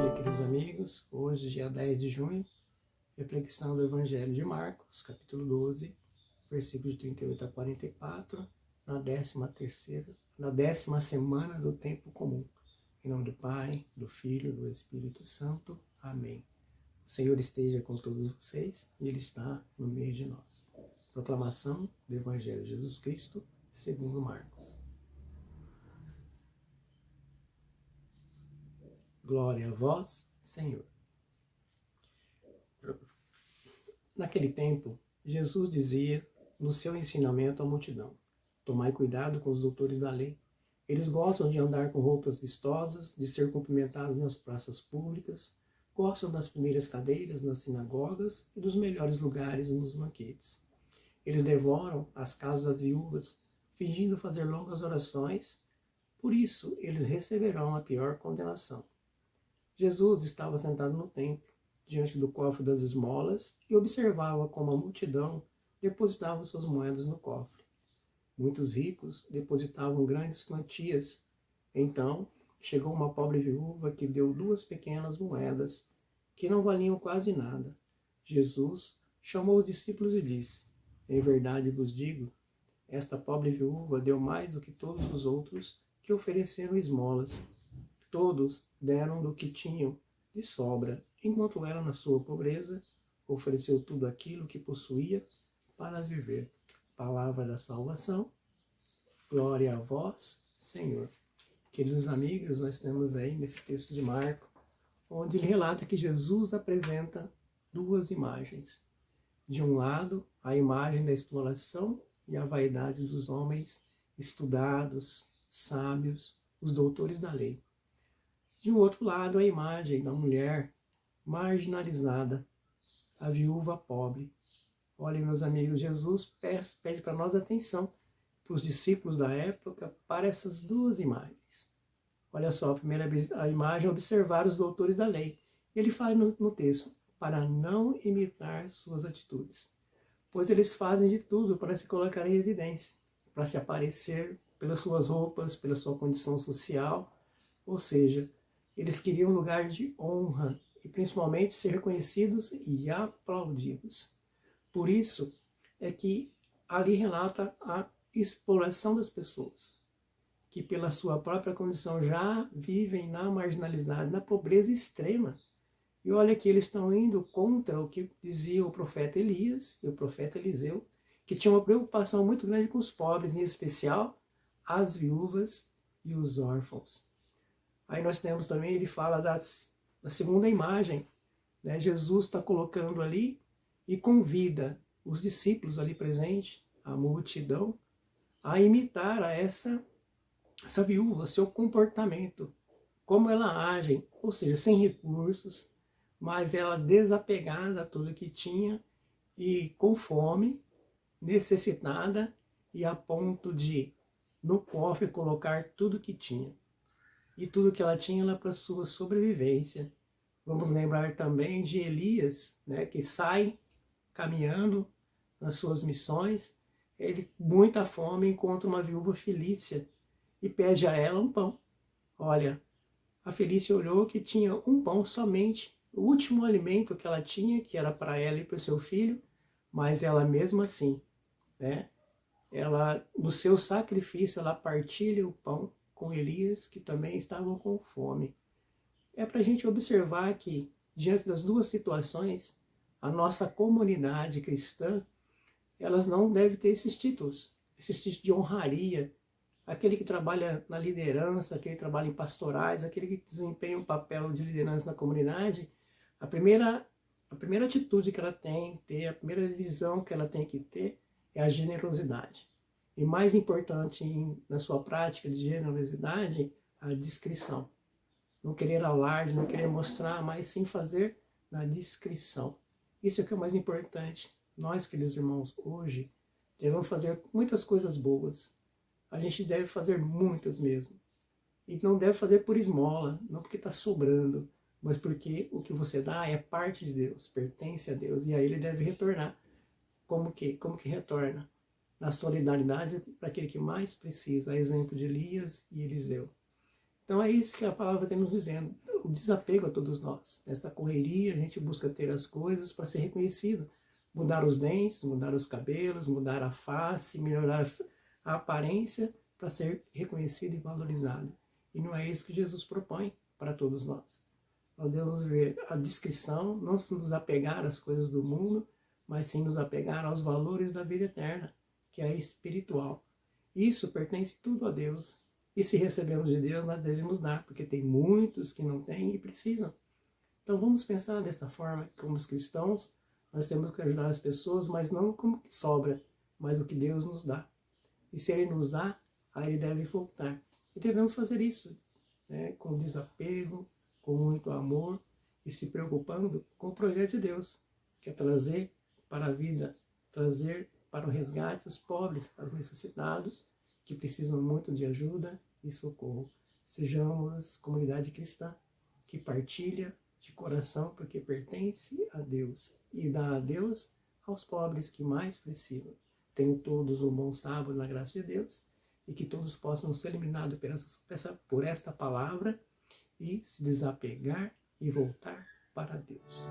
dia, queridos amigos. Hoje, dia 10 de junho, reflexão do Evangelho de Marcos, capítulo 12, versículos de 38 a 44, na 10ª semana do tempo comum. Em nome do Pai, do Filho e do Espírito Santo. Amém. O Senhor esteja com todos vocês e Ele está no meio de nós. Proclamação do Evangelho de Jesus Cristo, segundo Marcos. Glória a vós, Senhor. Naquele tempo, Jesus dizia no seu ensinamento à multidão: tomai cuidado com os doutores da lei. Eles gostam de andar com roupas vistosas, de ser cumprimentados nas praças públicas, gostam das primeiras cadeiras nas sinagogas e dos melhores lugares nos banquetes. Eles devoram as casas das viúvas, fingindo fazer longas orações. Por isso, eles receberão a pior condenação. Jesus estava sentado no templo, diante do cofre das esmolas, e observava como a multidão depositava suas moedas no cofre. Muitos ricos depositavam grandes quantias. Então, chegou uma pobre viúva que deu 2 pequenas moedas, que não valiam quase nada. Jesus chamou os discípulos e disse: em verdade vos digo, esta pobre viúva deu mais do que todos os outros que ofereceram esmolas. Todos deram do que tinham de sobra, enquanto ela, na sua pobreza, ofereceu tudo aquilo que possuía para viver. Palavra da salvação. Glória a vós, Senhor. Queridos amigos, nós temos aí nesse texto de Marcos, onde ele relata que Jesus apresenta 2 imagens. De um lado, a imagem da exploração e a vaidade dos homens estudados, sábios, os doutores da lei. De um outro lado, a imagem da mulher marginalizada, a viúva pobre. Olhem, meus amigos, Jesus pede para nós atenção, para os discípulos da época, para essas 2 imagens. Olha só, a imagem é observar os doutores da lei. Ele fala no texto, para não imitar suas atitudes, pois eles fazem de tudo para se colocar em evidência, para se aparecer pelas suas roupas, pela sua condição social, ou seja, eles queriam um lugar de honra e principalmente ser reconhecidos e aplaudidos. Por isso é que ali relata a exploração das pessoas, que pela sua própria condição já vivem na marginalidade, na pobreza extrema. E olha que eles estão indo contra o que dizia o profeta Elias e o profeta Eliseu, que tinha uma preocupação muito grande com os pobres, em especial as viúvas e os órfãos. Aí nós temos também, ele fala da segunda imagem, né? Jesus está colocando ali e convida os discípulos ali presentes, a multidão, a imitar a essa viúva, seu comportamento, como ela age, ou seja, sem recursos, mas ela desapegada a tudo que tinha e com fome, necessitada e a ponto de, no cofre, colocar tudo que tinha. E tudo que ela tinha era para sua sobrevivência. Vamos lembrar também de Elias, né, que sai caminhando nas suas missões. Ele, muita fome, encontra uma viúva Felícia e pede a ela um pão. Olha, a Felícia olhou que tinha um pão somente, o último alimento que ela tinha, que era para ela e para o seu filho, mas ela mesmo assim, né, ela, no seu sacrifício, ela partilha o pão com Elias, que também estavam com fome. É para a gente observar que, diante das 2 situações, a nossa comunidade cristã, elas não devem ter esses títulos de honraria, aquele que trabalha na liderança, aquele que trabalha em pastorais, aquele que desempenha um papel de liderança na comunidade, a primeira atitude que ela tem que ter, a primeira visão que ela tem que ter é a generosidade. E mais importante na sua prática de generosidade, a discrição. Não querer alarde, não querer mostrar, mas sim fazer na discrição. Isso é o que é o mais importante. Nós, queridos irmãos, hoje devemos fazer muitas coisas boas. A gente deve fazer muitas mesmo. E não deve fazer por esmola, não porque está sobrando, mas porque o que você dá é parte de Deus, pertence a Deus, e aí Ele deve retornar. Como que retorna? Na solidariedade para aquele que mais precisa, a exemplo de Elias e Eliseu. Então é isso que a palavra tem nos dizendo. o desapego a todos nós. Nessa correria a gente busca ter as coisas para ser reconhecido. Mudar os dentes, mudar os cabelos, mudar a face, melhorar a aparência para ser reconhecido e valorizado. E não é isso que Jesus propõe para todos nós. Nós devemos ver a descrição, não se nos apegar às coisas do mundo, mas sim nos apegar aos valores da vida eterna, que é espiritual. Isso pertence tudo a Deus. E se recebemos de Deus, nós devemos dar, porque tem muitos que não têm e precisam. Então vamos pensar dessa forma, como os cristãos, nós temos que ajudar as pessoas, mas não como que sobra, mas o que Deus nos dá. E se Ele nos dá, aí Ele deve voltar. E devemos fazer isso, né, com desapego, com muito amor e se preocupando com o projeto de Deus, que é trazer para a vida, trazer para o resgate os pobres, os necessitados, que precisam muito de ajuda e socorro. Sejamos comunidade cristã que partilha de coração porque pertence a Deus e dá a Deus aos pobres que mais precisam. Tenham todos um bom sábado na graça de Deus e que todos possam ser iluminados por esta palavra e se desapegar e voltar para Deus.